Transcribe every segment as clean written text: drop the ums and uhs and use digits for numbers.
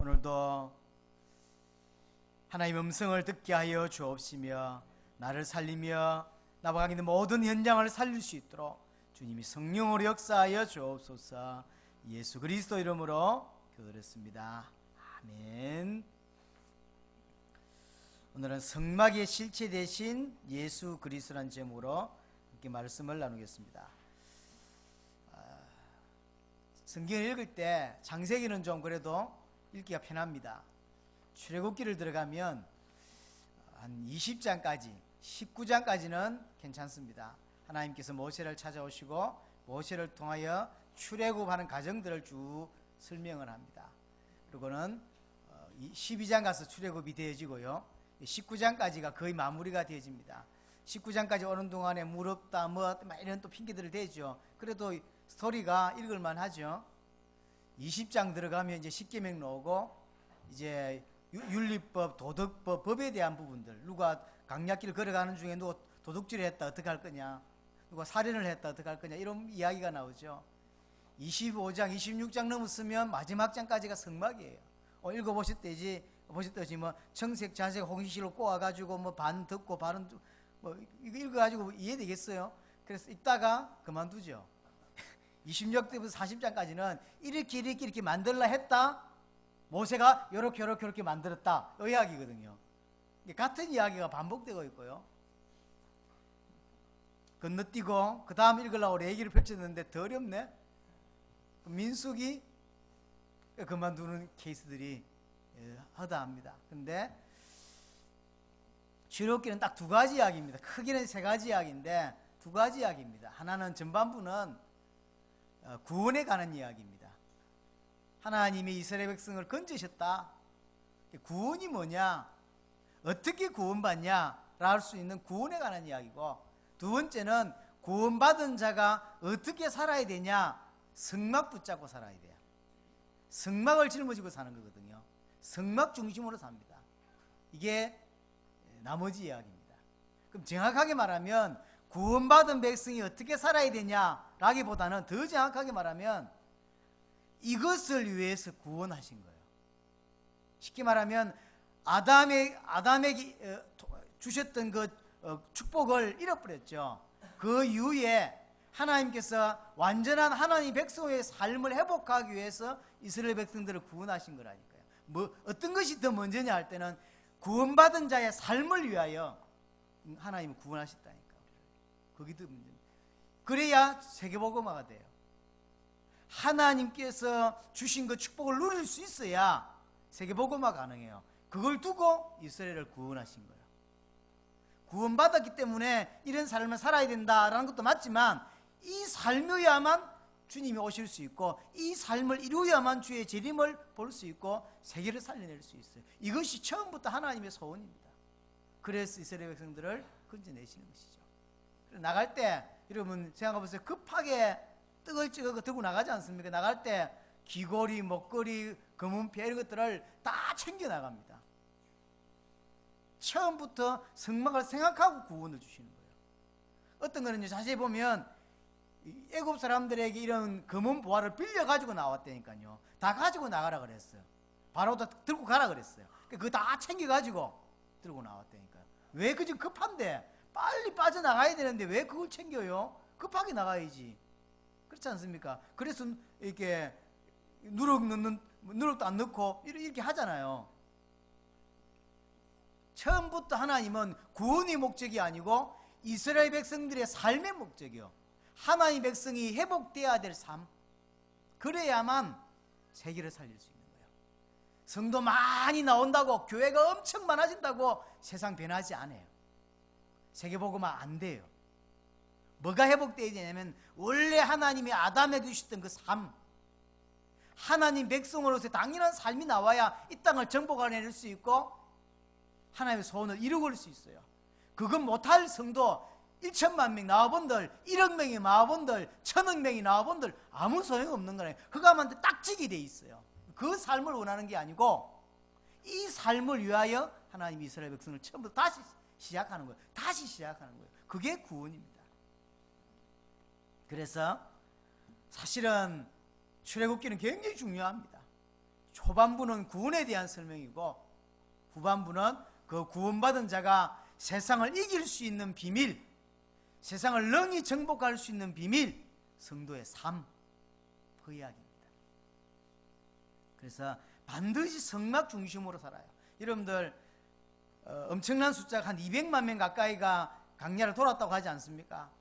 오늘도 하나님의 음성을 듣게 하여 주옵시며 나를 살리며 나와 관계된 모든 현장을 살릴 수 있도록 주님이 성령으로 역사하여 주옵소서. 예수 그리스도 이름으로 기도드렸습니다. 아멘. 오늘은 성막의 실체 대신 예수 그리스도라는 제목으로 이렇게 말씀을 나누겠습니다. 성경을 읽을 때 창세기는 좀 그래도 읽기가 편합니다. 출애굽기를 들어가면 한 20장까지 19장까지는 괜찮습니다. 하나님께서 모세를 찾아오시고 모세를 통하여 출애굽하는 과정들을 쭉 설명을 합니다. 그리고는 12장 가서 출애굽이 되어지고요, 19장까지가 거의 마무리가 되어집니다. 19장까지 오는 동안에 무럽다 뭐 이런 또 핑계들을 대죠. 그래도 스토리가 읽을만 하죠. 20장 들어가면 이제 십계명 나오고 이제 윤리법, 도덕법, 법에 대한 부분들, 누가 강약길을 걸어가는 중에 누가 도둑질을 했다 어떻게 할 거냐, 누가 살인을 했다 어떻게 할 거냐, 이런 이야기가 나오죠. 25장, 26장 넘었으면 마지막 장까지가 성막이에요. 읽어보셨듯이 뭐 청색, 자색, 홍시로 꼬아가지고 뭐 반 듣고 반은 뭐 이거 읽어가지고 이해되겠어요? 그래서 읽다가 그만두죠. 26장부터 40장까지는 이렇게 만들라 했다, 모세가 요렇게 만들었다, 이 이야기거든요. 같은 이야기가 반복되고 있고요. 건너뛰고 그 다음 읽으려고 얘기를 펼쳤는데 더 어렵네. 민수기 그만두는 케이스들이 허다합니다. 근데 출애굽기는 딱 두 가지 이야기입니다. 크게는 세 가지 이야기인데 두 가지 이야기입니다. 하나는 전반부는 구원에 관한 이야기입니다. 하나님이 이스라엘 백성을 건지셨다. 구원이 뭐냐, 어떻게 구원받냐 라 할 수 있는 구원에 관한 이야기고, 두 번째는 구원받은 자가 어떻게 살아야 되냐, 성막 붙잡고 살아야 돼요. 성막을 짊어지고 사는 거거든요. 성막 중심으로 삽니다. 이게 나머지 이야기입니다. 그럼 정확하게 말하면 구원받은 백성이 어떻게 살아야 되냐라기보다는 더 정확하게 말하면 이것을 위해서 구원하신 거예요. 쉽게 말하면 아담에게 주셨던 그 축복을 잃어버렸죠. 그 이후에 하나님께서 완전한 하나님 백성의 삶을 회복하기 위해서 이스라엘 백성들을 구원하신 거라니까요. 뭐 어떤 것이 더 먼저냐 할 때는 구원받은 자의 삶을 위하여 하나님은 구원하셨다니까. 거기 더 문제입니다. 그래야 세계복음화가 돼요. 하나님께서 주신 그 축복을 누릴 수 있어야 세계복음화 가능해요. 그걸 두고 이스라엘을 구원하신 거예요. 구원받았기 때문에 이런 삶을 살아야 된다라는 것도 맞지만, 이 삶이어야만 주님이 오실 수 있고, 이 삶을 이루어야만 주의 재림을 볼 수 있고 세계를 살려낼 수 있어요. 이것이 처음부터 하나님의 소원입니다. 그래서 이스라엘 백성들을 건져내시는 것이죠. 나갈 때 여러분 생각해보세요. 급하게 떡을 찍어 들고 나가지 않습니까? 나갈 때 귀걸이, 목걸이, 검은패 이런 것들을 다 챙겨 나갑니다. 처음부터 성막을 생각하고 구원을 주시는 거예요. 어떤 거는 자세히 보면 애굽 사람들에게 이런 검은 보화를 빌려가지고 나왔다니까요. 다 가지고 나가라 그랬어요. 바로 다 들고 가라 그랬어요. 그거 다 챙겨가지고 들고 나왔다니까요. 왜 지금 급한데 빨리 빠져나가야 되는데 왜 그걸 챙겨요? 급하게 나가야지. 그렇지 않습니까? 그래서 이렇게 누룩도 안 넣고 이렇게 하잖아요. 처음부터 하나님은 구원의 목적이 아니고 이스라엘 백성들의 삶의 목적이요, 하나님 백성이 회복되어야 될 삶, 그래야만 세계를 살릴 수 있는 거예요. 성도 많이 나온다고, 교회가 엄청 많아진다고 세상 변하지 않아요. 세계복음화 안 돼요. 뭐가 회복되어야 되냐면 원래 하나님이 아담에게 주셨던 그 삶, 하나님 백성으로서 당연한 삶이 나와야 이 땅을 정복해낼 수 있고 하나님의 소원을 이루어갈 수 있어요. 그건 못할 성도 1천만 명 나와본들, 1억 명이 나와본들, 1,000억 명이 나와본들 아무 소용없는 거예요. 그감한테 딱지게 돼 있어요. 그 삶을 원하는 게 아니고 이 삶을 위하여 하나님이 이스라엘 백성을 처음부터 다시 시작하는 거예요. 다시 시작하는 거예요. 그게 구원입니다. 그래서 사실은 출애굽기는 굉장히 중요합니다. 초반부는 구원에 대한 설명이고 후반부는 그 구원받은 자가 세상을 이길 수 있는 비밀, 세상을 능히 정복할 수 있는 비밀, 성도의 삶, 그 이야기입니다. 그래서 반드시 성막 중심으로 살아요. 여러분들 엄청난 숫자가 한 200만 명 가까이가 강야를 돌았다고 하지 않습니까?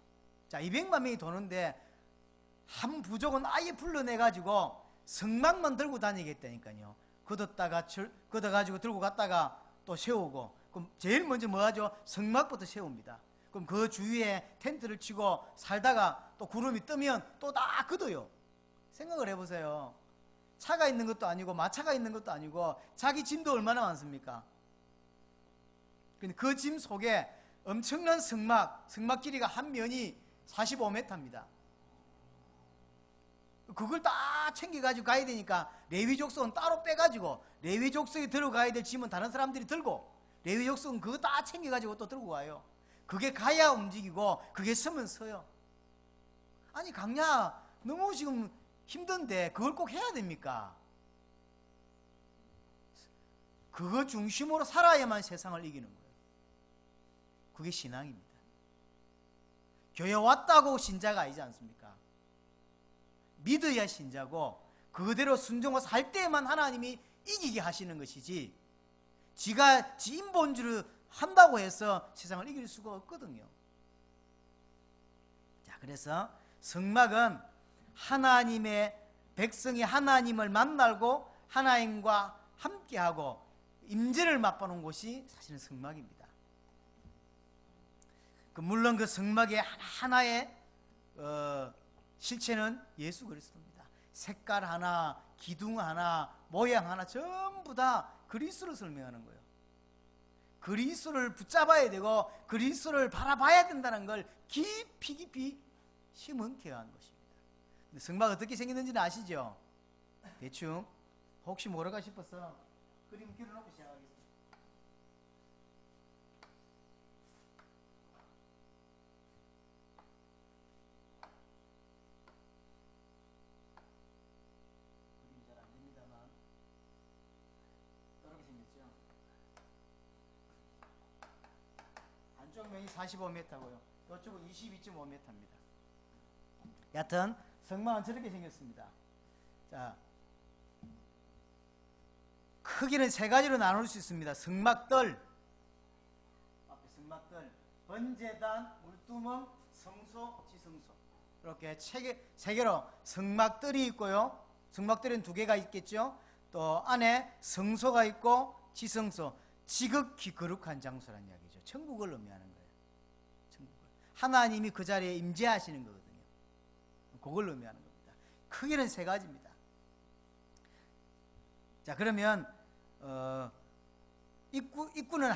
자, 200만 명이 도는데 한 부족은 아예 불러내가지고 성막만 들고 다니겠다니까요. 걷어가지고 들고 갔다가 또 세우고, 그럼 제일 먼저 뭐 하죠? 성막부터 세웁니다. 그럼 그 주위에 텐트를 치고 살다가 또 구름이 뜨면 또 다 걷어요. 생각을 해보세요. 차가 있는 것도 아니고 마차가 있는 것도 아니고 자기 짐도 얼마나 많습니까? 근데 그 짐 속에 엄청난 성막 길이가 한 면이 45m입니다. 그걸 다 챙겨가지고 가야 되니까 레위 족속은 따로 빼가지고, 레위 족속이 들어가야 될 짐은 다른 사람들이 들고, 레위 족속은 그거 다 챙겨가지고 또 들고 가요. 그게 가야 움직이고 그게 서면 서요. 아니, 강야 너무 지금 힘든데 그걸 꼭 해야 됩니까? 그거 중심으로 살아야만 세상을 이기는 거예요. 그게 신앙입니다. 교회 왔다고 신자가 아니지 않습니까? 믿어야 신자고, 그대로 순종해서 살 때에만 하나님이 이기게 하시는 것이지, 지가 지 인본주의를 한다고 해서 세상을 이길 수가 없거든요. 자, 그래서 성막은 하나님의 백성이 하나님을 만나고 하나님과 함께하고 임재를 맛보는 곳이 사실은 성막입니다. 물론 그 성막의 하나하나의 실체는 예수 그리스도입니다. 색깔 하나, 기둥 하나, 모양 하나 전부 다 그리스도를 설명하는 거예요. 그리스도를 붙잡아야 되고 그리스도를 바라봐야 된다는 걸 깊이 심은케 한 것입니다. 근데 성막 어떻게 생겼는지는 아시죠? 대충 혹시 모를까 싶어서 그림 그려놓고 시작하겠습니다. 그림이 잘 안됩니다만 이렇게 생겼죠. 한쪽 면이 45m고요. 이쪽은 22.5m입니다. 여하튼 성막은 저렇게 생겼습니다. 자, 크기는 세 가지로 나눌 수 있습니다. 성막들, 앞에 성막들, 번제단, 물두멍, 성소, 지성소, 이렇게 세 개로 성막들이 있고요. 성막들은 두 개가 있겠죠. 또 안에 성소가 있고 지성소, 지극히 거룩한 장소라는 이야기죠. 천국을 의미하는 거예요. 천국을. 하나님이 그 자리에 임재하시는 거거든요. 그걸 의미하는 겁니다. 크기는 세 가지입니다. 자, 그러면 입구는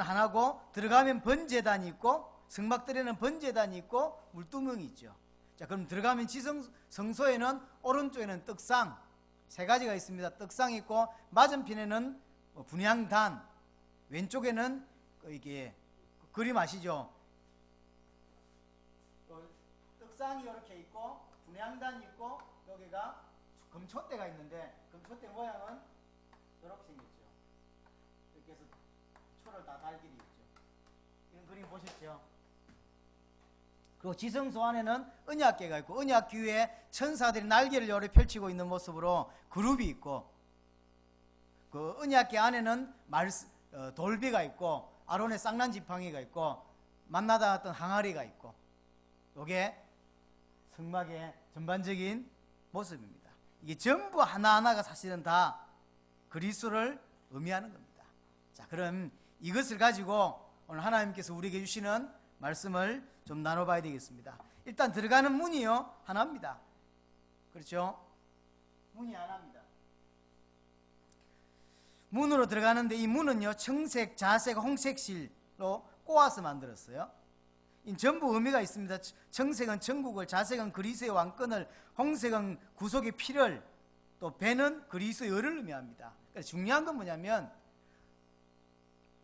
하나고, 들어가면 번제단이 있고, 성막들에는 번제단이 있고 물두멍이 있죠. 자, 그럼 들어가면 성소에는 오른쪽에는 떡상 세 가지가 있습니다. 떡상이 있고, 맞은편에는 분향단, 왼쪽에는 이게 그림 아시죠? 떡상이 이렇게 있고 분향단이 있고, 여기가 금촛대가 있는데 금촛대 모양은 이렇게 생겼죠. 이렇게 해서 초를 다 달 길이 있죠. 이런 그림 보셨죠? 그리고 지성소 안에는 언약궤가 있고, 언약궤 위에 천사들이 날개를 요래 펼치고 있는 모습으로 그룹이 있고, 그 언약궤 안에는 돌비가 있고, 아론의 쌍난 지팡이가 있고, 만나다 왔던 항아리가 있고, 이게 성막의 전반적인 모습입니다. 이게 전부 하나하나가 사실은 다 그리스도를 의미하는 겁니다. 자, 그럼 이것을 가지고 오늘 하나님께서 우리에게 주시는 말씀을 좀 나눠봐야 되겠습니다. 일단 들어가는 문이요, 하나입니다. 그렇죠? 문이 하나입니다. 문으로 들어가는데 이 문은요, 청색, 자색, 홍색 실로 꼬아서 만들었어요. 이 전부 의미가 있습니다. 청색은 천국을, 자색은 그리스도의 왕권을, 홍색은 구속의 피를, 또 배는 그리스도의 의를 의미합니다. 그래서 중요한 건 뭐냐면,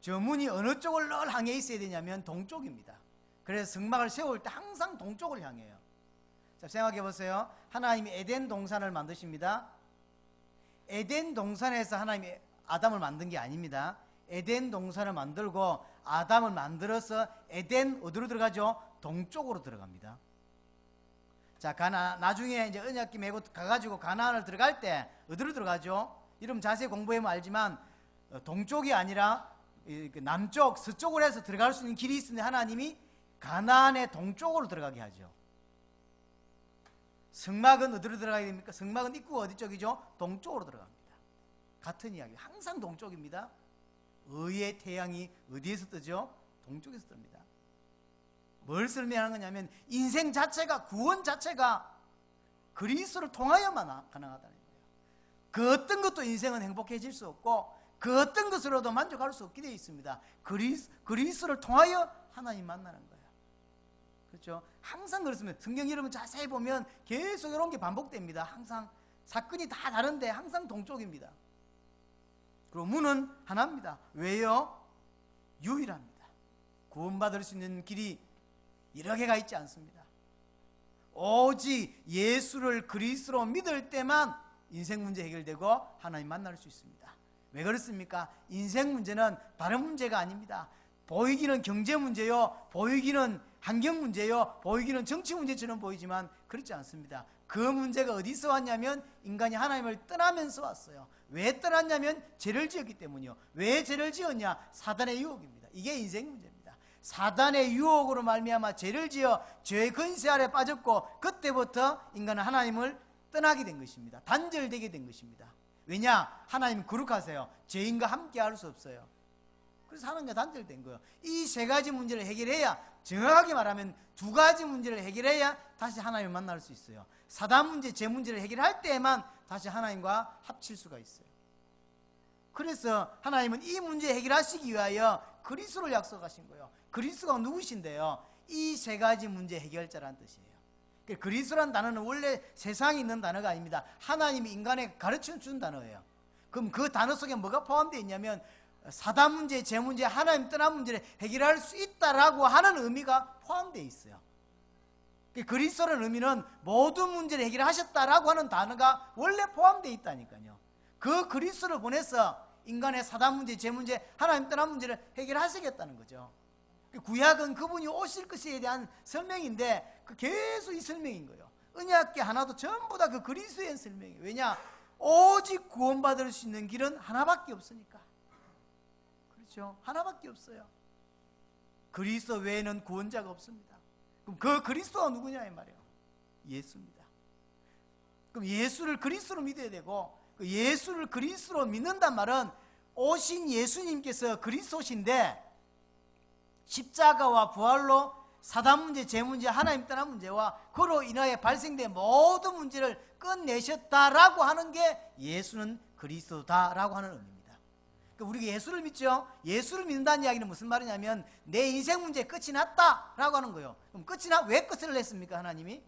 저 문이 어느 쪽을 늘 향해 있어야 되냐면 동쪽입니다. 그래서 성막을 세울 때 항상 동쪽을 향해요. 자, 생각해 보세요. 하나님이 에덴 동산을 만드십니다. 에덴 동산에서 하나님이 아담을 만든 게 아닙니다. 에덴 동산을 만들고 아담을 만들어서 에덴 어디로 들어가죠? 동쪽으로 들어갑니다. 자, 나중에 이제 언약궤 메고 가가지고 가나안을 들어갈 때 어디로 들어가죠? 이름 자세히 공부해보면 알지만 동쪽이 아니라 남쪽, 서쪽으로 해서 들어갈 수 있는 길이 있으니 하나님이 가나안의 동쪽으로 들어가게 하죠. 성막은 어디로 들어가야 됩니까? 성막은 입구가 어디 쪽이죠? 동쪽으로 들어갑니다. 같은 이야기, 항상 동쪽입니다. 의의 태양이 어디에서 뜨죠? 동쪽에서 뜹니다. 뭘 설명하는 거냐면 인생 자체가, 구원 자체가 그리스도를 통하여만 가능하다는 거예요. 그 어떤 것도 인생은 행복해질 수 없고 그 어떤 것으로도 만족할 수 없게 되어 있습니다. 그리스도를 통하여 하나님 만나는 거예요. 그렇죠? 항상 그렇습니다. 성경 여러분 자세히 보면 계속 이런 게 반복됩니다. 항상 사건이 다 다른데 항상 동쪽입니다. 그리고 문은 하나입니다. 왜요? 유일합니다. 구원받을 수 있는 길이 여러 개가 있지 않습니다. 오직 예수를 그리스도로 믿을 때만 인생 문제 해결되고 하나님 만날 수 있습니다. 왜 그렇습니까? 인생 문제는 다른 문제가 아닙니다. 보이기는 경제 문제요, 보이기는 환경 문제요, 보이기는 정치 문제처럼 보이지만 그렇지 않습니다. 그 문제가 어디서 왔냐면 인간이 하나님을 떠나면서 왔어요. 왜 떠났냐면 죄를 지었기 때문이요. 왜 죄를 지었냐? 사단의 유혹입니다. 이게 인생 문제입니다. 사단의 유혹으로 말미암아 죄를 지어 죄의 권세 아래 빠졌고 그때부터 인간은 하나님을 떠나게 된 것입니다. 단절되게 된 것입니다. 왜냐? 하나님 거룩하세요. 죄인과 함께 할 수 없어요. 그래서 하나님과 단절된 거예요. 이 세 가지 문제를 해결해야, 정확하게 말하면 두 가지 문제를 해결해야 다시 하나님을 만날 수 있어요. 사단 문제, 죄 문제를 해결할 때에만 다시 하나님과 합칠 수가 있어요. 그래서 하나님은 이 문제 해결하시기 위하여 그리스도를 약속하신 거예요. 그리스도가 누구신데요? 이 세 가지 문제 해결자라는 뜻이에요. 그리스도란 단어는 원래 세상에 있는 단어가 아닙니다. 하나님이 인간에게 가르쳐 준 단어예요. 그럼 그 단어 속에 뭐가 포함되어 있냐면 사단 문제, 죄 문제, 하나님 떠난 문제를 해결할 수 있다라고 하는 의미가 포함되어 있어요. 그리스도라는 의미는 모든 문제를 해결하셨다라고 하는 단어가 원래 포함되어 있다니까요. 그 그리스도를 보내서 인간의 사단 문제, 죄 문제, 하나님 떠난 문제를 해결하시겠다는 거죠. 구약은 그분이 오실 것에 대한 설명인데 계속 이 설명인 거예요. 언약궤 하나도 전부 다 그 그리스도의 설명이에요. 왜냐? 오직 구원받을 수 있는 길은 하나밖에 없으니까. 그렇죠? 하나밖에 없어요. 그리스도 외에는 구원자가 없습니다. 그럼 그 그리스도가 누구냐 이 말이에요. 예수입니다. 그럼 예수를 그리스도로 믿어야 되고, 그 예수를 그리스도로 믿는단 말은 오신 예수님께서 그리스도신데 십자가와 부활로 사단 문제, 죄 문제, 하나님 떠난 문제와 그로 인하여 발생된 모든 문제를 끝내셨다라고 하는 게 예수는 그리스도다라고 하는 의미입니다. 그러니까 우리가 예수를 믿죠. 예수를 믿는다는 이야기는 무슨 말이냐면 내 인생 문제 끝이 났다라고 하는 거예요. 그럼 왜 끝을 냈습니까? 하나님이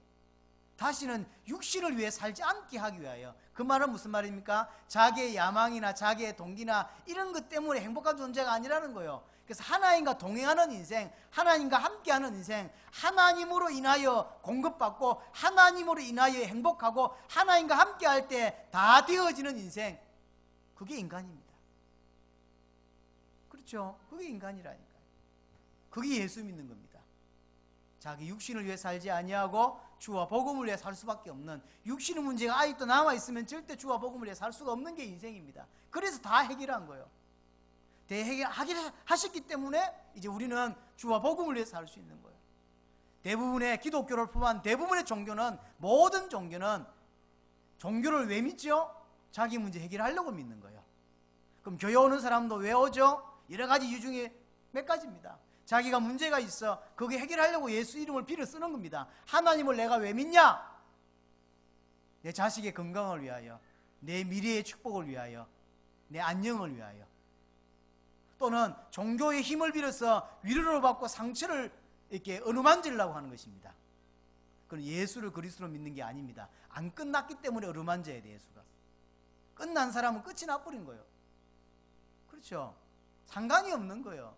다시는 육신을 위해 살지 않게 하기 위하여. 그 말은 무슨 말입니까? 자기의 야망이나 자기의 동기나 이런 것 때문에 행복한 존재가 아니라는 거예요. 그래서 하나님과 동행하는 인생, 하나님과 함께하는 인생, 하나님으로 인하여 공급받고 하나님으로 인하여 행복하고 하나님과 함께할 때 다 되어지는 인생, 그게 인간입니다. 그렇죠? 그게 인간이라니까요. 그게 예수 믿는 겁니다. 자기 육신을 위해 살지 아니하고 주와 복음을 위해 살 수밖에 없는, 육신의 문제가 아직도 남아있으면 절대 주와 복음을 위해 살 수가 없는 게 인생입니다. 그래서 다 해결한 거예요. 해결하셨기 때문에 이제 우리는 주와 복음을 위해 살 수 있는 거예요. 대부분의 기독교를 포함한 대부분의 종교는, 모든 종교는 종교를 왜 믿죠? 자기 문제 해결하려고 믿는 거예요. 그럼 교회 오는 사람도 왜 오죠? 여러 가지 이유 중에 몇 가지입니다. 자기가 문제가 있어 그게 해결하려고 예수 이름을 빌어 쓰는 겁니다. 하나님을 내가 왜 믿냐? 내 자식의 건강을 위하여, 내 미래의 축복을 위하여, 내 안녕을 위하여. 또는 종교의 힘을 빌어서 위로를 받고 상처를 이렇게 어루만지려고 하는 것입니다. 그건 예수를 그리스도로 믿는 게 아닙니다. 안 끝났기 때문에 어루만져야 돼. 예수가 끝난 사람은 끝이 나버린 거예요. 그렇죠? 상관이 없는 거예요.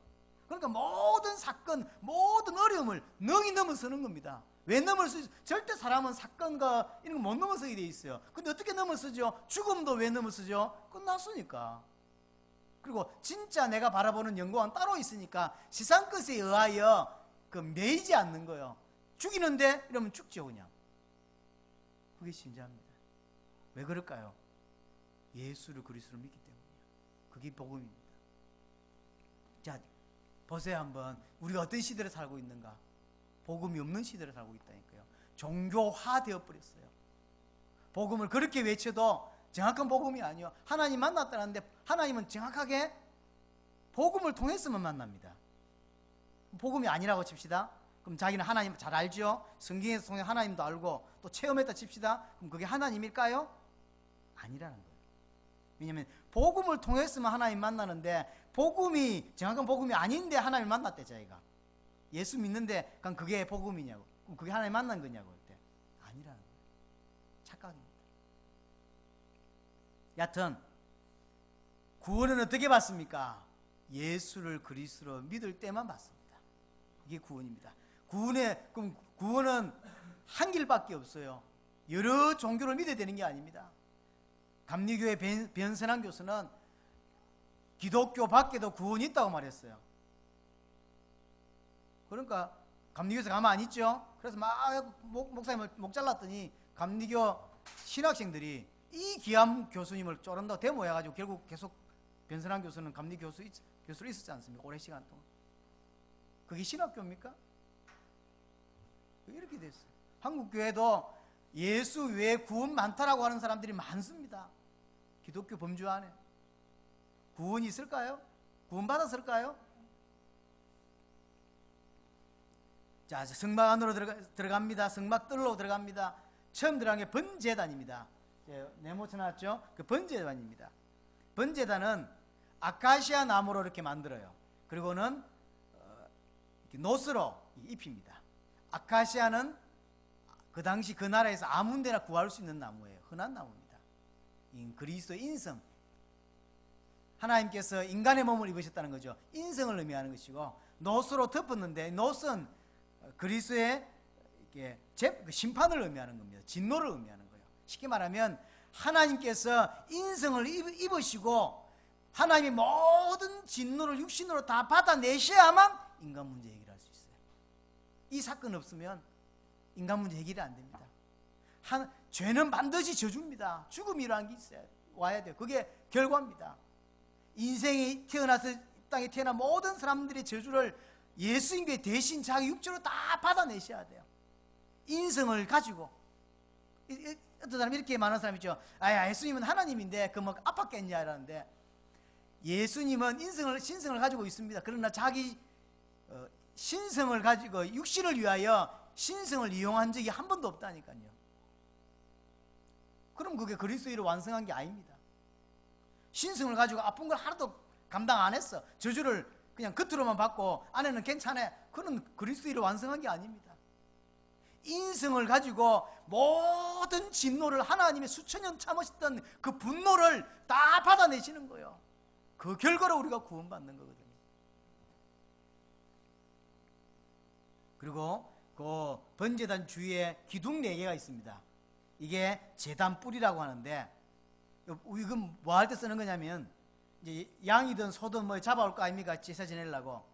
그러니까 모든 사건, 모든 어려움을 능히 넘어서는 겁니다. 왜 넘어서죠? 절대 사람은 사건과 이런 거 못 넘어서게 돼 있어요. 근데 어떻게 넘어서죠? 죽음도 왜 넘어서죠? 끝났으니까. 그리고 진짜 내가 바라보는 영광은 따로 있으니까 세상 것에 의하여 그 매이지 않는 거예요. 죽이는데 이러면 죽죠, 그냥. 그게 신자입니다. 왜 그럴까요? 예수를 그리스도로 믿기 때문이에요. 그게 복음입니다. 자, 보세요 한번. 우리가 어떤 시대를 살고 있는가? 복음이 없는 시대를 살고 있다니까요. 종교화되어 버렸어요. 복음을 그렇게 외쳐도 정확한 복음이 아니요. 하나님 만났다는데 하나님은 정확하게 복음을 통해서만 만납니다. 복음이 아니라고 칩시다. 그럼 자기는 하나님 잘 알죠? 성경에서 통해 하나님도 알고 또 체험했다 칩시다. 그럼 그게 하나님일까요? 아니라는 거예요. 왜냐하면 복음을 통해서만 하나님 만나는데 복음이 정확한 복음이 아닌데 하나님 만났대 자기가. 예수 믿는데 그럼 그게 복음이냐고. 그럼 그게 하나님 만난 거냐고 할 때 아니라는 거예요. 착각입니다. 여하튼 구원은 어떻게 받습니까? 예수를 그리스도로 믿을 때만 받습니다. 이게 구원입니다. 구원은 한 길밖에 없어요. 여러 종교를 믿어야 되는 게 아닙니다. 감리교의 변선한 교수는 기독교 밖에도 구원이 있다고 말했어요. 그러니까 감리교에서 가만 안 있죠. 그래서 막 목사님을 목 잘랐더니 감리교 신학생들이 이 귀한 교수님을 쪼른다고 데모해가지고 결국 계속 변선한 교수는 감리 교수로 있었지 않습니까? 오랜 시간 동안. 그게 신학교입니까? 이렇게 됐어요. 한국 교회도 예수 외에 구원 많다라고 하는 사람들이 많습니다. 기독교 범주 안에. 구원이 있을까요? 구원 받았을까요? 자, 성막 안으로 들어갑니다. 성막들로 들어갑니다. 처음 들어간 게 번제단입니다. 네모 쳐놨죠? 그 번제단입니다. 번제단은 아카시아 나무로 이렇게 만들어요. 그리고는 이렇게 노스로 입힙니다. 아카시아는 그 당시 그 나라에서 아무 데나 구할 수 있는 나무예요. 흔한 나무입니다. 그리스도의 인성. 하나님께서 인간의 몸을 입으셨다는 거죠. 인성을 의미하는 것이고 노스로 덮었는데 노스는 그리스도의 심판을 의미하는 겁니다. 진노를 의미하는 거예요. 쉽게 말하면 하나님께서 인성을 입으시고 하나님이 모든 진노를 육신으로 다 받아내셔야만 인간 문제 해결할 수 있어요. 이 사건 없으면 인간 문제 해결이 안 됩니다. 죄는 반드시 저주입니다. 죽음이라는 게 있어요. 와야 돼요. 그게 결과입니다. 인생이 태어나서 이 땅에 태어난 모든 사람들의 저주를 예수님께 대신 자기 육체로 다 받아내셔야 돼요. 인성을 가지고. 어떤 사람 이렇게 많은 사람 있죠. 예수님은 하나님인데 그 뭐 아팠겠냐 이러는데 예수님은 신성을 가지고 있습니다. 그러나 자기 신성을 가지고 육신을 위하여 신성을 이용한 적이 한 번도 없다니까요. 그럼 그게 그리스도를 완성한 게 아닙니다. 신성을 가지고 아픈 걸 하나도 감당 안 했어. 저주를 그냥 겉으로만 받고 안에는 괜찮아. 그건 그리스도를 완성한 게 아닙니다. 인성을 가지고 모든 진노를 하나님의 수천 년 참으셨던 그 분노를 다 받아내시는 거예요. 그 결과로 우리가 구원받는 거거든요. 그리고 그 번제단 주위에 기둥 4개가 있습니다. 이게 제단 뿔이라고 하는데 이건 뭐 할 때 쓰는 거냐면 이제 양이든 소든 뭐 잡아올 거 아닙니까? 제사 지내려고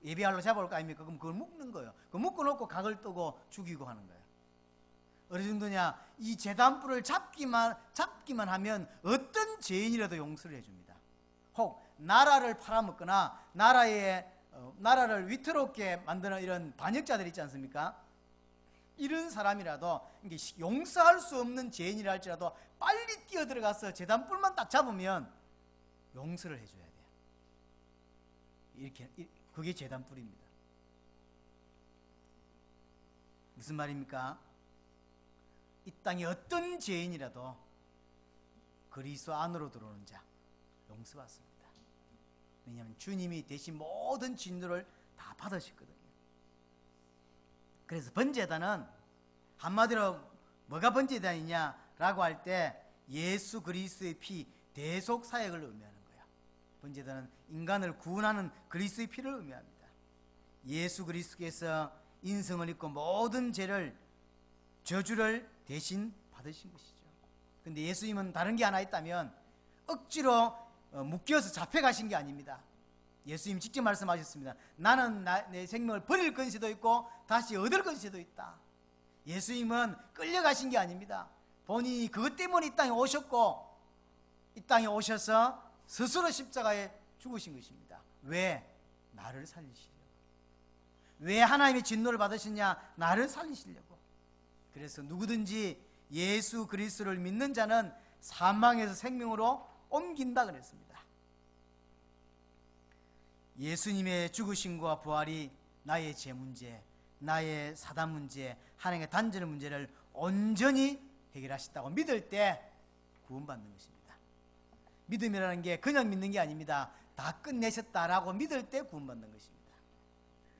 예배하러 잡아올 거 아닙니까? 그럼 그걸 묶는 거예요. 그거 묶어놓고 각을 뜨고 죽이고 하는 거예요. 어느 정도냐? 이 제단뿔을 잡기만 하면 어떤 죄인이라도 용서를 해줍니다. 혹 나라를 팔아먹거나 나라를 위태롭게 만드는 이런 반역자들 있지 않습니까? 이런 사람이라도 용서할 수 없는 죄인이라 할지라도 빨리 뛰어들어가서 제단뿔만 딱 잡으면 용서를 해줘야 돼요. 이렇게 그게 제단뿔입니다. 무슨 말입니까? 이 땅에 어떤 죄인이라도 그리스도 안으로 들어오는 자 용서받습니다. 왜냐하면 주님이 대신 모든 진노를 다 받으셨거든요. 그래서 번제단은 한마디로 뭐가 번제단이냐라고 할 때 예수 그리스도의 피 대속 사역을 의미하는 거예요. 번제단은 인간을 구원하는 그리스도의 피를 의미합니다. 예수 그리스도께서 인성을 입고 모든 죄를 저주를 대신 받으신 것이죠. 근데 예수님은 다른 게 하나 있다면 억지로 묶여서 잡혀가신 게 아닙니다. 예수님 직접 말씀하셨습니다. 나는 내 생명을 버릴 건시도 있고 다시 얻을 건시도 있다. 예수님은 끌려가신 게 아닙니다. 본인이 그것 때문에 이 땅에 오셨고 이 땅에 오셔서 스스로 십자가에 죽으신 것입니다. 왜? 나를 살리시려고. 왜 하나님의 진노를 받으시냐? 나를 살리시려고. 그래서 누구든지 예수 그리스도를 믿는 자는 사망에서 생명으로 옮긴다 그랬습니다. 예수님의 죽으심과 부활이 나의 죄 문제, 나의 사단 문제, 하나님의 단절의 문제를 온전히 해결하셨다고 믿을 때 구원받는 것입니다. 믿음이라는 게 그냥 믿는 게 아닙니다. 다 끝내셨다라고 믿을 때 구원받는 것입니다.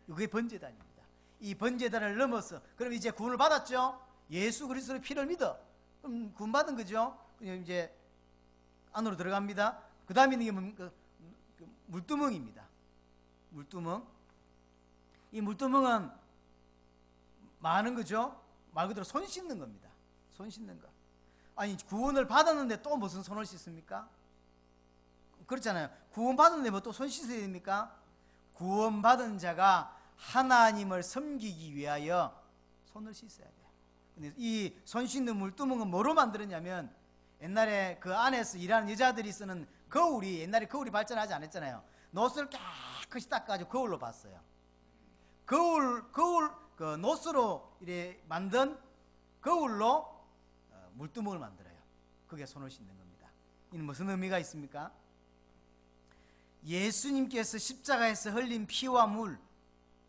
그게 번제단입니다. 이 번제단을 넘어서 그럼 이제 구원을 받았죠? 예수 그리스도의 피를 믿어. 그럼 구원받은 거죠? 그냥 이제 안으로 들어갑니다. 그 다음에 있는 게 물두멍입니다. 물두멍. 이 물두멍은 많은 거죠? 말 그대로 손 씻는 겁니다. 손 씻는 거. 아니 구원을 받았는데 또 무슨 손을 씻습니까? 그렇잖아요. 구원받았는데 뭐 또 손 씻어야 됩니까? 구원받은 자가 하나님을 섬기기 위하여 손을 씻어야 돼요. 근데 이 손 씻는 물두멍은 뭐로 만들었냐면 옛날에 그 안에서 일하는 여자들이 쓰는 거울이 옛날에 거울이 발전하지 않았잖아요. 노스를 깨끗이 닦아가지고 거울로 봤어요. 거울 그 노스로 이래 만든 거울로 물두멍을 만들어요. 그게 손을 씻는 겁니다. 이는 무슨 의미가 있습니까? 예수님께서 십자가에서 흘린 피와 물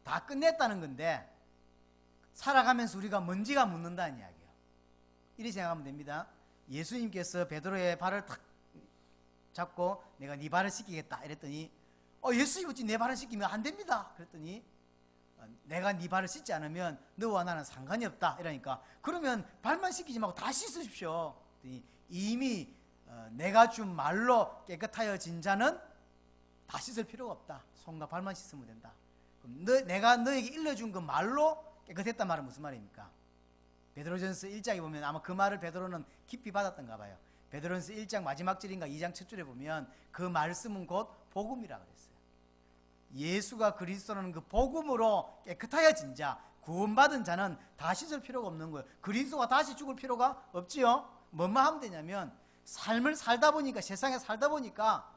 다 끝냈다는 건데 살아가면서 우리가 먼지가 묻는다는 이야기예요. 이렇게 생각하면 됩니다. 예수님께서 베드로의 발을 탁 잡고 내가 네 발을 씻기겠다 이랬더니 예수님 어찌 내 발을 씻기면 안 됩니다. 그랬더니 내가 네 발을 씻지 않으면 너와 나는 상관이 없다 이러니까 그러면 발만 씻기지 말고 다 씻으십시오. 이미 내가 준 말로 깨끗하여진 자는 다 씻을 필요가 없다. 손과 발만 씻으면 된다. 그럼 내가 너에게 일러준 그 말로 깨끗했단 말은 무슨 말입니까? 베드로전서 1장에 보면 아마 그 말을 베드로는 깊이 받았던가 봐요. 베드로전서 1장 마지막 절인가 2장 첫 줄에 보면 그 말씀은 곧 복음이라 그랬어요. 예수가 그리스도라는 그 복음으로 깨끗하여진 자, 구원받은 자는 다 씻을 필요가 없는 거예요. 그리스도가 다시 죽을 필요가 없지요. 뭐만 하면 되냐면 삶을 살다 보니까 세상에 살다 보니까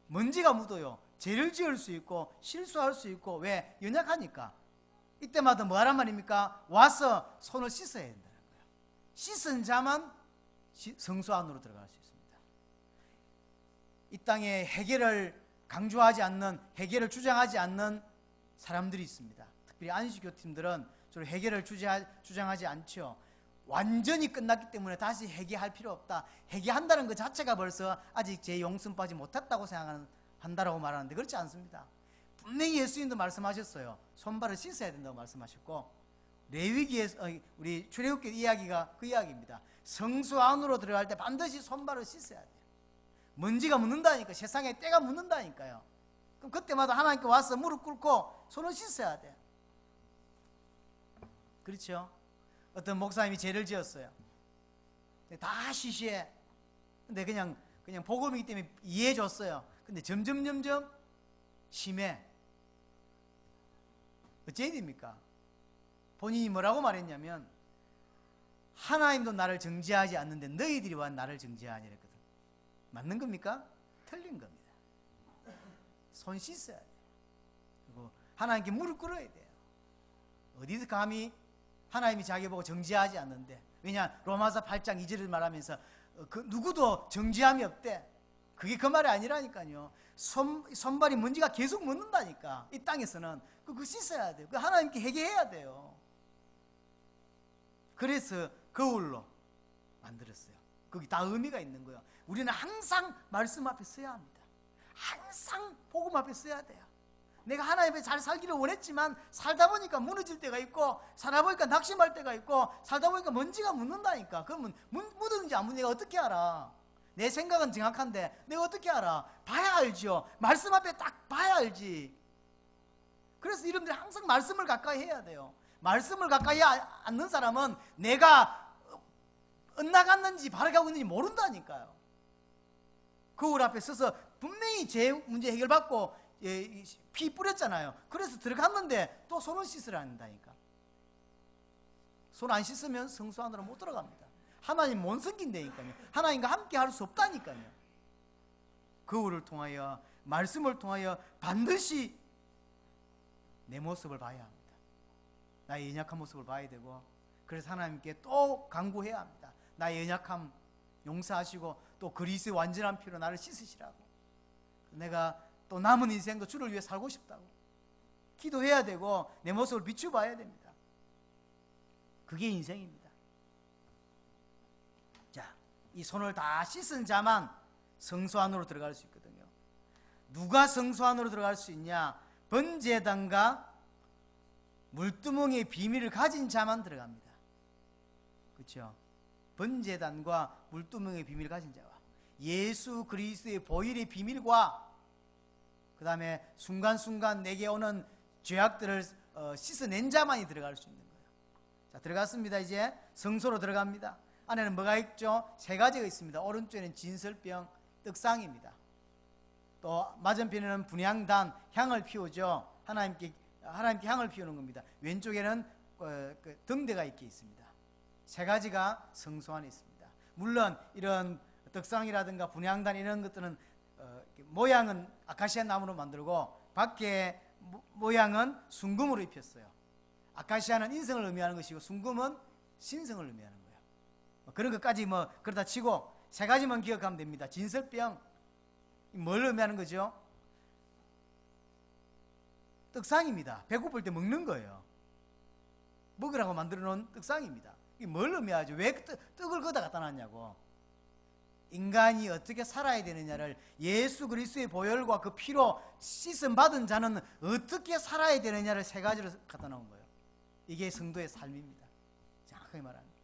먼지가 묻어요. 죄를 지을 수 있고 실수할 수 있고 왜? 연약하니까. 이때마다 뭐 하란 말입니까? 와서 손을 씻어야 된다는 거예요. 씻은 자만 성소 안으로 들어갈 수 있습니다. 이 땅에 해결을 강조하지 않는, 해결을 주장하지 않는 사람들이 있습니다. 특별히 안식교팀들은 주로 해결을 주장하지 않죠. 완전히 끝났기 때문에 다시 회개할 필요 없다. 회개한다는 것 자체가 벌써 아직 제 용서받지 못했다고 생각한다라고 말하는데 그렇지 않습니다. 분명히 예수님도 말씀하셨어요. 손발을 씻어야 된다고 말씀하셨고 레위기에서 우리 출애굽기 이야기가 그 이야기입니다. 성소 안으로 들어갈 때 반드시 손발을 씻어야 돼요. 먼지가 묻는다니까, 세상에 때가 묻는다니까요. 그럼 그때마다 하나님께 와서 무릎 꿇고 손을 씻어야 돼요. 그렇죠? 어떤 목사님이 죄를 지었어요. 다 시시해. 근데 그냥 복음이기 때문에 이해해 줬어요. 근데 점점 심해. 어째야 됩니까? 본인이 뭐라고 말했냐면 하나님도 나를 정죄하지 않는데 너희들이 와 나를 정죄하니 이랬거든. 맞는 겁니까? 틀린 겁니다. 손 씻어야 돼요. 그리고 하나님께 무릎 꿇어야 돼요. 어디서 감히 하나님이 자기 보고 정죄하지 않는데. 왜냐 로마서 8장 2절을 말하면서 그 누구도 정죄함이 없대. 그게 그 말이 아니라니까요. 손발이 먼지가 계속 묻는다니까. 이 땅에서는 그거 씻어야 돼요. 그 하나님께 회개해야 돼요. 그래서 거울로 만들었어요. 거기 다 의미가 있는 거예요. 우리는 항상 말씀 앞에 서야 합니다. 항상 복음 앞에 서야 돼요. 내가 하나님 앞에 잘 살기를 원했지만 살다 보니까 무너질 때가 있고 살다 보니까 낙심할 때가 있고 살다 보니까 먼지가 묻는다니까. 그러면 묻었는지 안 묻는지 내가 어떻게 알아? 내 생각은 정확한데 내가 어떻게 알아? 봐야 알죠. 말씀 앞에 딱 봐야 알지. 그래서 여러분들이 항상 말씀을 가까이 해야 돼요. 말씀을 가까이 앉는 사람은 내가 엇나갔는지 바라가고 있는지 모른다니까요. 거울 앞에 서서 분명히 제 문제 해결받고 피 뿌렸잖아요. 그래서 들어갔는데 또 손을 씻으라 한다니까. 손 안 씻으면 성소 안으로 못 들어갑니다. 하나님 못 섬긴다니까요. 하나님과 함께 할 수 없다니까요. 거울을 통하여, 말씀을 통하여 반드시 내 모습을 봐야 합니다. 나의 연약한 모습을 봐야 되고, 그래서 하나님께 또 간구해야 합니다. 나의 연약함 용서하시고 또 그리스도의 완전한 피로 나를 씻으시라고. 내가 또 남은 인생도 주를 위해 살고 싶다고 기도해야 되고 내 모습을 비추봐야 됩니다. 그게 인생입니다. 자, 이 손을 다 씻은 자만 성소 안으로 들어갈 수 있거든요. 누가 성소 안으로 들어갈 수 있냐? 번제단과 물두멍의 비밀을 가진 자만 들어갑니다. 그렇죠? 번제단과 물두멍의 비밀을 가진 자와 예수 그리스도의 보혈의 비밀과 그 다음에 순간순간 내게 오는 죄악들을 씻어낸 자만이 들어갈 수 있는 거예요. 자, 들어갔습니다. 이제 성소로 들어갑니다. 안에는 뭐가 있죠? 세 가지가 있습니다. 오른쪽에는 진설병, 떡상입니다. 또 맞은편에는 분향단, 향을 피우죠. 하나님께 향을 피우는 겁니다. 왼쪽에는 등대가 있게 있습니다. 세 가지가 성소 안에 있습니다. 물론 이런 떡상이라든가 분향단 이런 것들은 모양은 아카시아 나무로 만들고 밖에 모양은 순금으로 입혔어요. 아카시아는 인성을 의미하는 것이고 순금은 신성을 의미하는 거예요. 그런 것까지 그러다 치고 세 가지만 기억하면 됩니다. 진설병, 뭘 의미하는 거죠? 떡상입니다. 배고플 때 먹는 거예요. 먹으라고 만들어 놓은 떡상입니다. 이게 뭘 의미하죠? 왜 떡을 거기다 갖다 놨냐고. 인간이 어떻게 살아야 되느냐를 예수 그리스도의 보혈과 그 피로 씻음 받은 자는 어떻게 살아야 되느냐를 세 가지로 갖다 놓은 거예요. 이게 성도의 삶입니다. 정확하게 말합니다.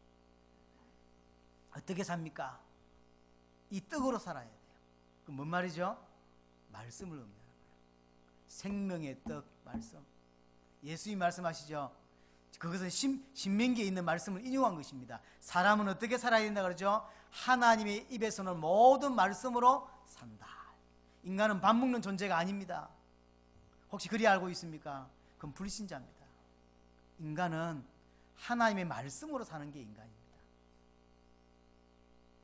어떻게 삽니까? 이 떡으로 살아야 돼요. 그 뭔 말이죠? 말씀을 의미하는 거예요. 생명의 떡, 말씀. 예수님 말씀하시죠. 그것은 신명기에 있는 말씀을 인용한 것입니다. 사람은 어떻게 살아야 된다 그러죠? 하나님의 입에서는 모든 말씀으로 산다. 인간은 밥 먹는 존재가 아닙니다. 혹시 그리 알고 있습니까? 그건 불신자입니다. 인간은 하나님의 말씀으로 사는 게 인간입니다.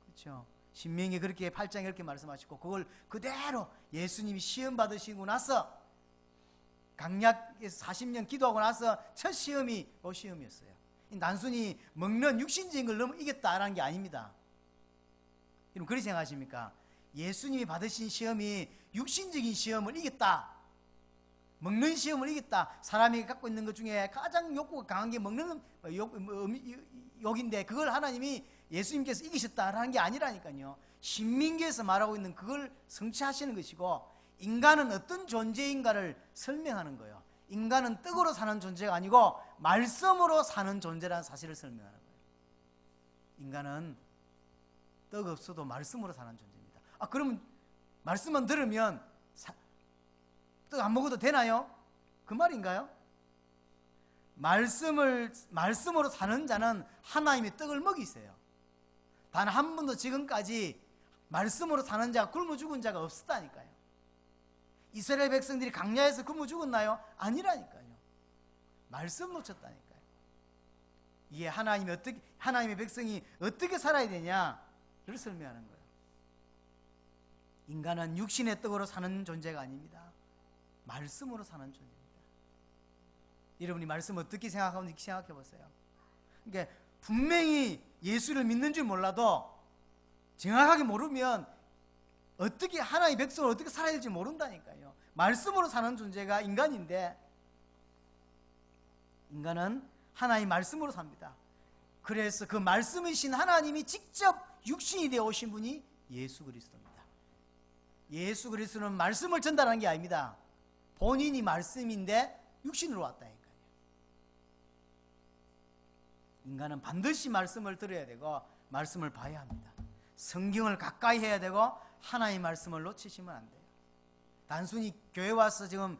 그렇죠? 신명기 그렇게 8장에 그렇게 말씀하시고 그걸 그대로 예수님이 시험 받으시고 나서 강약에서 40년 기도하고 나서 첫 시험이 그 시험이었어요. 단순히 먹는 육신적인 걸 너무 이겼다라는 게 아닙니다. 여러분 그렇게 생각하십니까? 예수님이 받으신 시험이 육신적인 시험을 이겼다, 먹는 시험을 이겼다. 사람이 갖고 있는 것 중에 가장 욕구가 강한 게 먹는 욕인데 그걸 하나님이 예수님께서 이기셨다라는 게 아니라니까요. 신민기에서 말하고 있는 그걸 성취하시는 것이고, 인간은 어떤 존재인가를 설명하는 거예요. 인간은 떡으로 사는 존재가 아니고 말씀으로 사는 존재라는 사실을 설명하는 거예요. 인간은 떡 없어도 말씀으로 사는 존재입니다. 그러면 말씀만 들으면 떡 안 먹어도 되나요? 그 말인가요? 말씀으로 사는 자는 하나님의 떡을 먹이세요. 단 한 번도 지금까지 말씀으로 사는 자가 굶어 죽은 자가 없었다니까요. 이스라엘 백성들이 광야에서 굶어 죽었나요? 아니라니까요. 말씀 놓쳤다니까요. 이게 하나님의 백성이 어떻게 살아야 되냐를 설명하는 거예요. 인간은 육신의 떡으로 사는 존재가 아닙니다. 말씀으로 사는 존재입니다. 여러분이 말씀 어떻게 생각하는지 생각해 보세요. 그러니까 분명히 예수를 믿는 줄 몰라도 정확하게 모르면 어떻게 하나님의 백성을 어떻게 살아야 될지 모른다니까요. 말씀으로 사는 존재가 인간인데 인간은 하나님의 말씀으로 삽니다. 그래서 그 말씀이신 하나님이 직접 육신이 되어 오신 분이 예수 그리스도입니다. 예수 그리스도는 말씀을 전달하는 게 아닙니다. 본인이 말씀인데 육신으로 왔다니까요. 인간은 반드시 말씀을 들어야 되고 말씀을 봐야 합니다. 성경을 가까이 해야 되고 하나님의 말씀을 놓치시면 안 돼요. 단순히 교회 와서 지금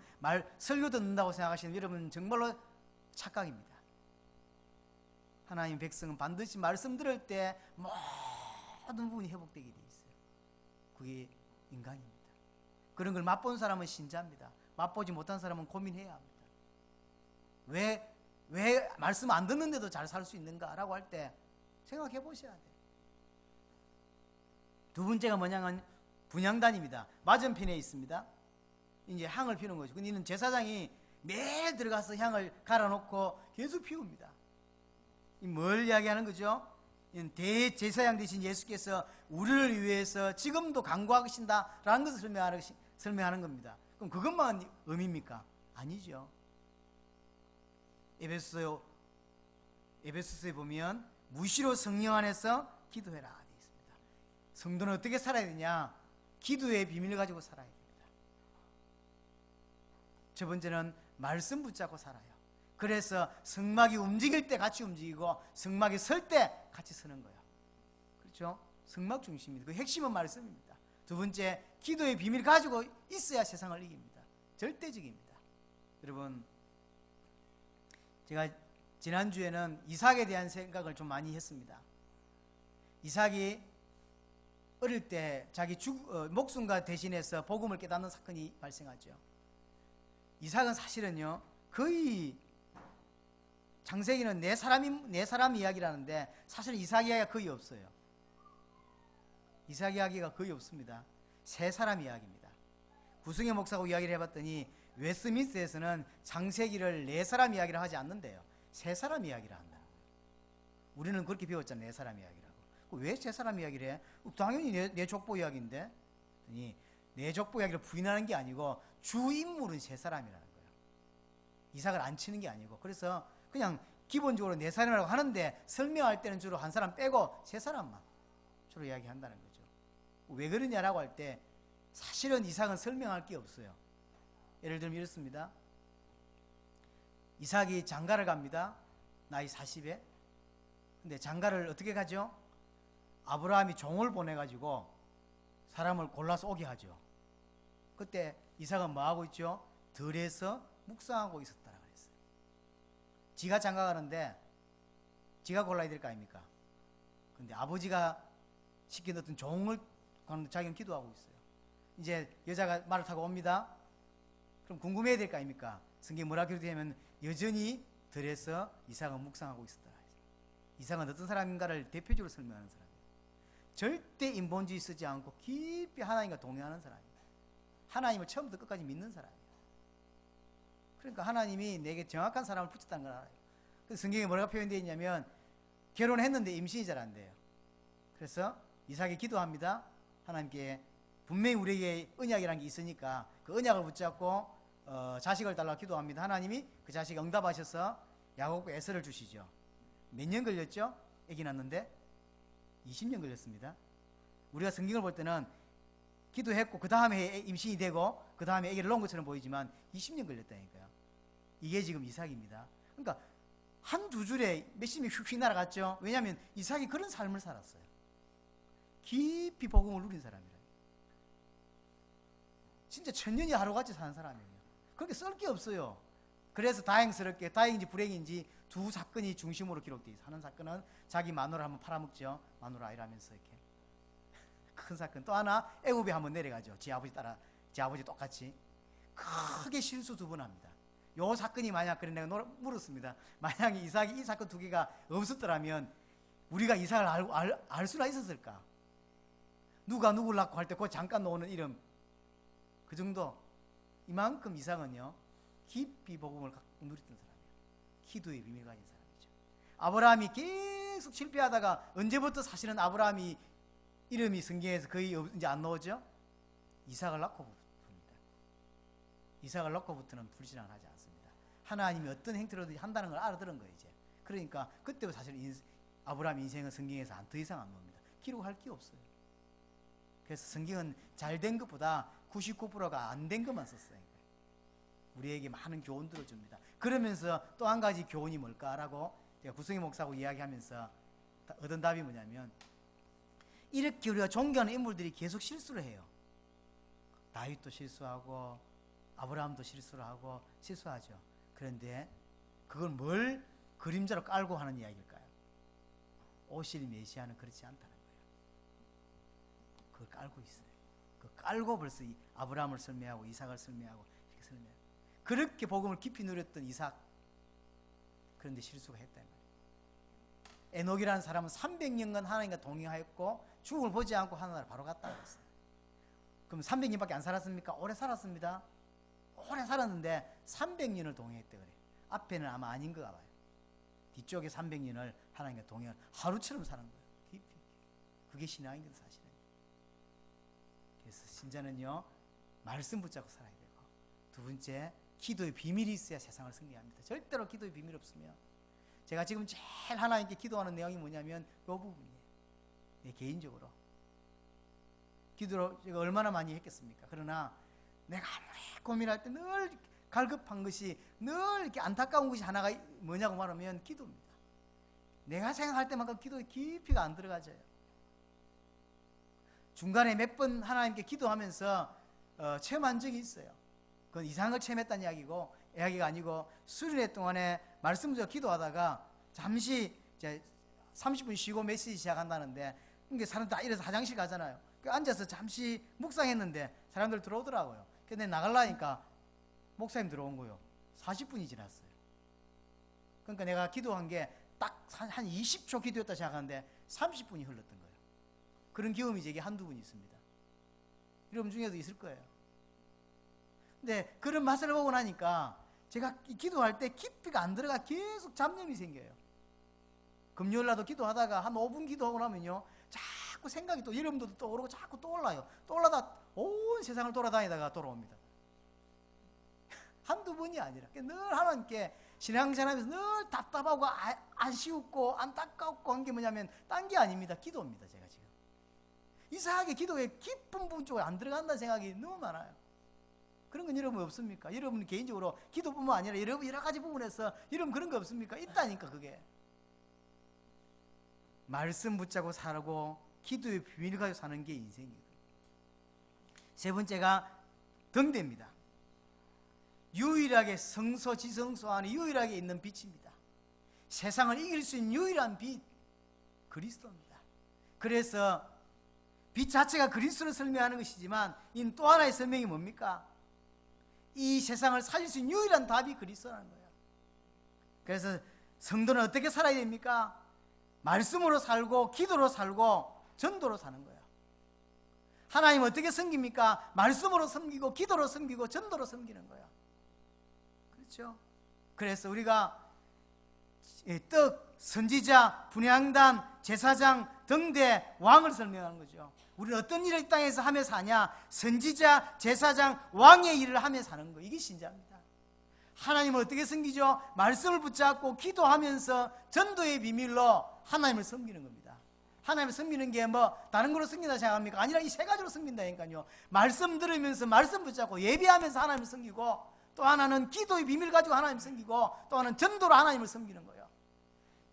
설교 듣는다고 생각하시는 여러분 정말로 착각입니다. 하나님 백성은 반드시 말씀 들을 때 모든 부분이 회복되게 돼 있어요. 그게 인간입니다. 그런 걸 맛본 사람은 신자입니다. 맛보지 못한 사람은 고민해야 합니다. 왜 말씀 안 듣는데도 잘 살 수 있는가라고 할 때 생각해 보셔야 돼요. 두 번째가 뭐냐면 분향단입니다. 맞은편에 있습니다. 이제 향을 피우는 거죠. 근데 이는 제사장이 매일 들어가서 향을 갈아놓고 계속 피웁니다. 뭘 이야기하는 거죠? 대제사장 되신 예수께서 우리를 위해서 지금도 간구하신다라는 것을 설명하는 겁니다. 그럼 그것만 의미입니까? 아니죠. 에베소서에 보면 무시로 성령 안에서 기도해라 되어 있습니다. 성도는 어떻게 살아야 되냐? 기도의 비밀을 가지고 살아야 됩니다. 첫 번째는 말씀 붙잡고 살아요. 그래서 성막이 움직일 때 같이 움직이고 성막이 설 때 같이 서는 거예요. 그렇죠? 성막 중심입니다. 그 핵심은 말씀입니다. 두 번째, 기도의 비밀을 가지고 있어야 세상을 이깁니다. 절대적입니다. 여러분, 제가 지난주에는 이삭에 대한 생각을 좀 많이 했습니다. 이삭이 어릴 때 자기 목숨과 대신해서 복음을 깨닫는 사건이 발생하죠. 이삭은 사실은요, 거의 창세기는 네 사람 이야기라는데 사실 이삭 이야기가 거의 없어요. 이삭 이야기가 거의 없습니다. 세 사람 이야기입니다. 구승의 목사하고 이야기를 해봤더니 웨스트민스터에서는 창세기를 네 사람 이야기를 하지 않는데요. 세 사람 이야기를 한다. 우리는 그렇게 배웠잖아요. 네 사람 이야기라고. 왜 세 사람 이야기를 해? 당연히 내 족보 이야기인데. 내 족보 이야기를 부인하는 게 아니고 주인물은 세 사람이라는 거예요. 이삭을 안 치는 게 아니고. 그래서 그냥 기본적으로 네 사람이라고 하는데 설명할 때는 주로 한 사람 빼고 세 사람만 주로 이야기한다는 거죠. 왜 그러냐라고 할 때 사실은 이삭은 설명할 게 없어요. 예를 들면 이렇습니다. 이삭이 장가를 갑니다. 나이 40에. 근데 장가를 어떻게 가죠? 아브라함이 종을 보내가지고 사람을 골라서 오게 하죠. 그때 이삭은 뭐하고 있죠? 들에서 묵상하고 있었다라고 그랬어요. 지가 장가 가는데 지가 골라야 될 거 아닙니까? 근데 아버지가 시켜놓던 종을 가는데 자기는 기도하고 있어요. 이제 여자가 말을 타고 옵니다. 그럼 궁금해야 될 거 아닙니까? 성경에 뭐라 기록되냐면 여전히 들에서 이삭은 묵상하고 있었다. 이삭은 어떤 사람인가를 대표적으로 설명하는 사람이에요. 절대 인본주의 쓰지 않고 깊이 하나님과 동행하는 사람이에요. 하나님을 처음부터 끝까지 믿는 사람이에요. 그러니까 하나님이 내게 정확한 사람을 붙였다는 걸 알아요. 그래서 성경에 뭐라고 표현되어 있냐면 결혼했는데 임신이 잘 안 돼요. 그래서 이삭이 기도합니다. 하나님께 분명히 우리에게 언약이라는 게 있으니까 그 언약을 붙잡고 자식을 달라고 기도합니다. 하나님이 그 자식이 응답하셔서 야곱과 에서를 주시죠. 몇 년 걸렸죠? 아기 낳는데 20년 걸렸습니다. 우리가 성경을 볼 때는 기도했고 그 다음에 임신이 되고 그 다음에 아기를 낳은 것처럼 보이지만 20년 걸렸다니까요. 이게 지금 이삭입니다. 그러니까 한 두 줄에 몇십 년 휙휙 날아갔죠. 왜냐하면 이삭이 그런 삶을 살았어요. 깊이 복음을 누린 사람이에요. 진짜 천년이 하루같이 사는 사람이에요. 그렇게 썰 게 없어요. 그래서 다행스럽게 다행인지 불행인지 두 사건이 중심으로 기록되어 있어요. 하는 사건은 자기 마누라 한번 팔아먹죠. 마누라 아니라면서 이렇게 큰 사건. 또 하나 애굽에 한번 내려가죠. 지 아버지 똑같이 크게 실수 두 번 합니다. 요 사건이 만약 그래 내가 물었습니다. 만약에 이삭이 이 사건 두 개가 없었더라면 우리가 이삭을 알 수나 있었을까? 누가 누구를 낳고 할 때 그 잠깐 나오는 이름 그 정도. 이만큼 이삭은요 깊이 복음을 누렸던 사람이에요. 기도의 비밀을 가진 사람이죠. 아브라함이 계속 실패하다가 언제부터 사실은 아브라함이 이름이 성경에서 거의 이제 안 나오죠? 이삭을 낳고부터입니다. 이삭을 낳고부터는 불신앙하지 않습니다. 하나님이 어떤 행태로든지 한다는 걸 알아들은 거예요. 이제. 그러니까 그때부터 사실 아브라함 인생은 성경에서 더 이상 안 나옵니다. 기록할 게 없어요. 그래서 성경은 잘 된 것보다 99%가 안 된 것만 썼어요. 우리에게 많은 교훈들을 줍니다. 그러면서 또 한 가지 교훈이 뭘까라고 제가 구성희 목사하고 이야기하면서 얻은 답이 뭐냐면 이렇게 우리가 존경하는 인물들이 계속 실수를 해요. 다윗도 실수하고 아브라함도 실수를 하고 실수하죠. 그런데 그걸 뭘 그림자로 깔고 하는 이야기일까요? 오실 메시아는 그렇지 않다는 거예요. 그걸 깔고 있어요. 그걸 깔고 벌써 이 아브라함을 설명하고 이삭을 설명하고 이렇게 설명해요. 그렇게 복음을 깊이 누렸던 이삭, 그런데 실수가 했다 이 말이에요. 에녹이라는 사람은 300년간 하나님과 동행하였고 죽음을 보지 않고 하늘나라에 바로 갔다 그랬어요. 그럼 300년밖에 안 살았습니까? 오래 살았습니다. 오래 살았는데 300년을 동행했대 그래. 앞에는 아마 아닌 것 같아요. 뒤쪽에 300년을 하나님과 동행을 하루처럼 사는 거예요. 깊이. 그게 신앙인 건 사실은. 그래서 신자는요, 말씀 붙잡고 살아야 되고, 두 번째, 기도의 비밀이 있어야 세상을 승리합니다. 절대로 기도의 비밀 없으면, 제가 지금 제일 하나님께 기도하는 내용이 뭐냐면 이 부분이에요. 내 개인적으로 기도를 제가 얼마나 많이 했겠습니까? 그러나 내가 아무리 고민할 때 늘 갈급한 것이, 늘 이렇게 안타까운 것이 하나가 뭐냐고 말하면 기도입니다. 내가 생각할 때만큼 기도의 깊이가 안 들어가져요. 중간에 몇 번 하나님께 기도하면서 체험한 적이 있어요. 그건 이상을 체험했다는 이야기가 아니고, 수련회 동안에 말씀 붙잡고 기도하다가 잠시 이제 30분 쉬고 메시지 시작한다는데, 그러니까 사람 다 일어서 화장실 가잖아요. 앉아서 잠시 묵상했는데 사람들 들어오더라고요. 근데 나가려니까 목사님 들어온 거요. 40분이 지났어요. 그러니까 내가 기도한 게 딱 한 20초 기도했다 시작하는데 30분이 흘렀던 거예요. 그런 경험이 제게 한두 번 있습니다. 여러분 중에도 있을 거예요. 근데 그런 맛을 보고 나니까 제가 기도할 때 깊이가 안 들어가 계속 잡념이 생겨요. 금요일날도 기도하다가 한 5분 기도하고 나면요, 자꾸 생각이 또 여러분들도 떠오르고 자꾸 떠올라요. 떠올라다 온 세상을 돌아다니다가 돌아옵니다. 한두 번이 아니라 늘 하나님께 신앙생활하면서 늘 답답하고 아쉬웠고 안타깝고 한 게 뭐냐면 딴 게 아닙니다. 기도입니다. 제가 지금 이상하게 기도에 깊은 부분 쪽에 안 들어간다는 생각이 너무 많아요. 그런 건 여러분 없습니까? 여러분 개인적으로 기도뿐만 아니라 여러 가지 부분에서 여러분 그런 거 없습니까? 있다니까. 그게 말씀 붙잡고 살고 기도의 비밀을 가지고 사는 게 인생이에요. 세 번째가 등대입니다. 유일하게 성소 지성소 안에 유일하게 있는 빛입니다. 세상을 이길 수 있는 유일한 빛, 그리스도입니다. 그래서 빛 자체가 그리스도를 설명하는 것이지만 이 또 하나의 설명이 뭡니까? 이 세상을 살릴 수 있는 유일한 답이 그리스도라는 거예요. 그래서 성도는 어떻게 살아야 됩니까? 말씀으로 살고 기도로 살고 전도로 사는 거예요. 하나님 어떻게 섬깁니까? 말씀으로 섬기고 기도로 섬기고 전도로 섬기는 거예요. 그렇죠? 그래서 우리가 떡, 선지자, 분향단, 제사장, 등대, 왕을 설명하는 거죠. 우리는 어떤 일을 이 땅에서 하며 사냐? 선지자, 제사장, 왕의 일을 하며 사는 거. 이게 신자입니다. 하나님을 어떻게 섬기죠? 말씀을 붙잡고 기도하면서 전도의 비밀로 하나님을 섬기는 겁니다. 하나님을 섬기는 게 뭐 다른 걸로 섬긴다 생각합니까? 아니라 이 세 가지로 섬긴다니까요. 말씀 들으면서 말씀 붙잡고 예배하면서 하나님을 섬기고, 또 하나는 기도의 비밀 가지고 하나님을 섬기고, 또 하나는 전도로 하나님을 섬기는 거예요.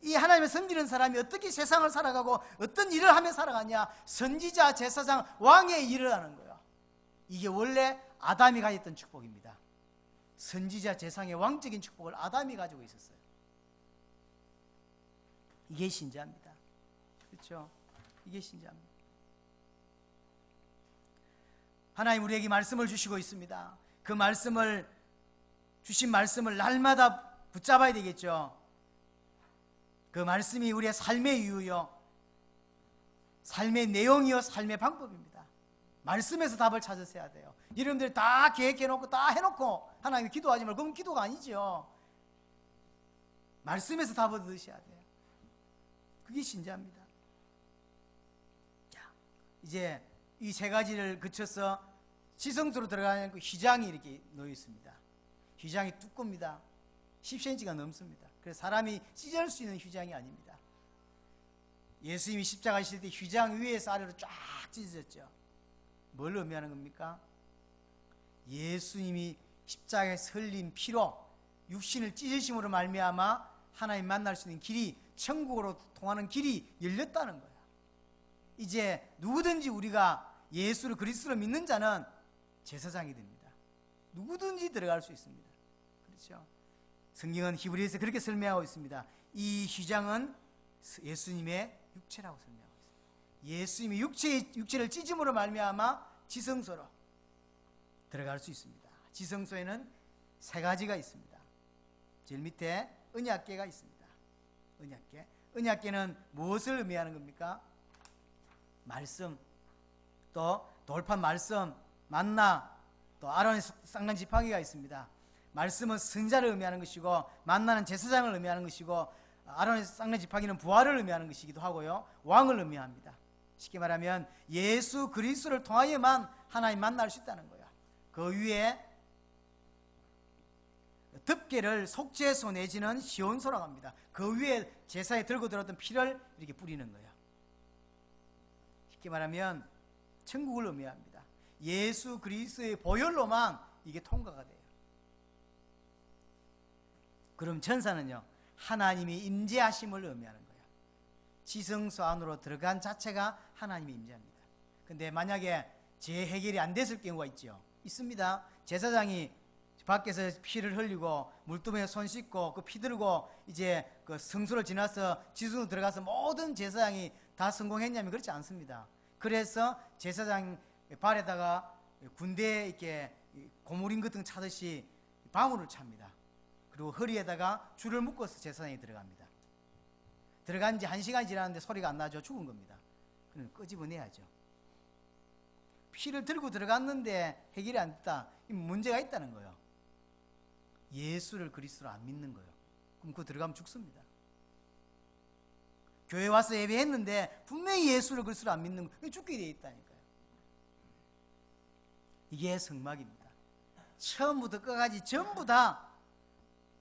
이 하나님을 섬기는 사람이 어떻게 세상을 살아가고 어떤 일을 하며 살아가냐? 선지자, 제사장, 왕의 일을 하는 거예요. 이게 원래 아담이 가졌던 축복입니다. 선지자, 제사장의 왕적인 축복을 아담이 가지고 있었어요. 이게 신자입니다. 그렇죠? 이게 신자입니다. 하나님 우리에게 말씀을 주시고 있습니다. 그 말씀을, 주신 말씀을 날마다 붙잡아야 되겠죠. 그 말씀이 우리의 삶의 이유요, 삶의 내용이요, 삶의 방법입니다. 말씀에서 답을 찾으셔야 돼요. 여러분들이 다 계획해놓고 다 해놓고 하나님 기도하지 말고 그건 기도가 아니죠. 말씀에서 답을 얻으셔야 돼요. 그게 신자입니다. 자, 이제 이 세 가지를 거쳐서 지성소로 들어가는 그 휘장이 이렇게 놓여 있습니다. 휘장이 두껍습니다. 10cm가 넘습니다. 그래서 사람이 찢을 수 있는 휘장이 아닙니다. 예수님이 십자가 지실 때 휘장 위에서 아래로 쫙 찢어졌죠. 뭘 의미하는 겁니까? 예수님이 십자가에 흘린 피로 육신을 찢으심으로 말미암아 하나님 만날 수 있는 길이, 천국으로 통하는 길이 열렸다는 거예요. 이제 누구든지 우리가 예수를 그리스도로 믿는 자는 제사장이 됩니다. 누구든지 들어갈 수 있습니다. 그렇죠? 성경은 히브리서에서 그렇게 설명하고 있습니다. 이 휘장은 예수님의 육체라고 설명하고 있습니다. 예수님이 육체를 찢음으로 말미암아 지성소로 들어갈 수 있습니다. 지성소에는 세 가지가 있습니다. 제일 밑에 언약궤가 있습니다. 언약궤. 언약궤는 무엇을 의미하는 겁니까? 말씀, 또 돌판 말씀, 만나, 또 아론의 쌍난 지팡이가 있습니다. 말씀은 선자를 의미하는 것이고, 만나는 제사장을 의미하는 것이고, 아론의 쌍난 지팡이는 부활을 의미하는 것이기도 하고요, 왕을 의미합니다. 쉽게 말하면 예수 그리스도를 통하여만 하나님 만날 수 있다는 거예요. 그 위에 덮개를 속죄소 내지는 시온소라고 합니다. 그 위에 제사에 들고 들었던 피를 이렇게 뿌리는 거예요. 쉽게 말하면 천국을 의미합니다. 예수 그리스도의 보혈로만 이게 통과가 돼요. 그럼 천사는요, 하나님이 임재하심을 의미하는 거예요. 지성소 안으로 들어간 자체가 하나님의 임재합니다. 근데 만약에 재해결이 안 됐을 경우가 있죠. 있습니다. 제사장이 밖에서 피를 흘리고 물두멍에 손 씻고 그 피 들고 이제 그 성소를 지나서 지성으로 들어가서 모든 제사장이 다 성공했냐면 그렇지 않습니다. 그래서 제사장 발에다가 군대에 이렇게 고무링 같은 거 차듯이 방울을 찹니다. 그리고 허리에다가 줄을 묶어서 제사장이 들어갑니다. 들어간 지 1시간이 지났는데 소리가 안 나죠. 죽은 겁니다. 그럼 끄집어내야죠. 피를 들고 들어갔는데 해결이 안 됐다. 문제가 있다는 거예요. 예수를 그리스도로 안 믿는 거예요. 그럼 그거 들어가면 죽습니다. 교회 와서 예배했는데 분명히 예수를 그리스도로 안 믿는 거예요. 죽게 되어 있다니까요. 이게 성막입니다. 처음부터 끝까지 전부 다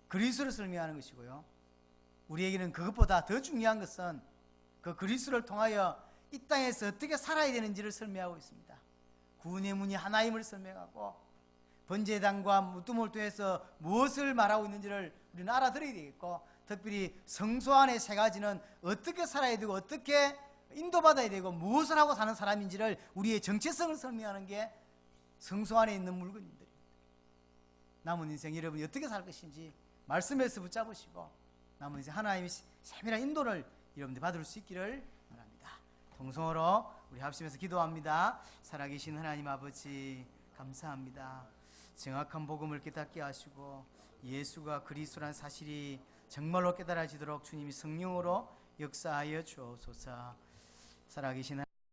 그리스도를 설명하는 것이고요, 우리에게는 그것보다 더 중요한 것은 그 그리스도를 통하여 이 땅에서 어떻게 살아야 되는지를 설명하고 있습니다. 구원의 문이 하나임을 설명하고, 번제단과 무뚜목을 통해서 무엇을 말하고 있는지를 우리는 알아들어야 되겠고, 특별히 성소 안의 세 가지는 어떻게 살아야 되고 어떻게 인도받아야 되고 무엇을 하고 사는 사람인지를, 우리의 정체성을 설명하는 게 성소 안에 있는 물건들입니다. 남은 인생 여러분이 어떻게 살 것인지 말씀에서 붙잡으시고 남은 인생 하나님의 세밀한 인도를 여러분들 받을 수 있기를 바랍니다. 동성으로 우리 합심해서 기도합니다. 살아계신 하나님 아버지, 감사합니다. 정확한 복음을 깨닫게 하시고 예수가 그리스도라는 사실이 정말로 깨달아지도록 주님이 성령으로 역사하여 주옵소서. 살아계신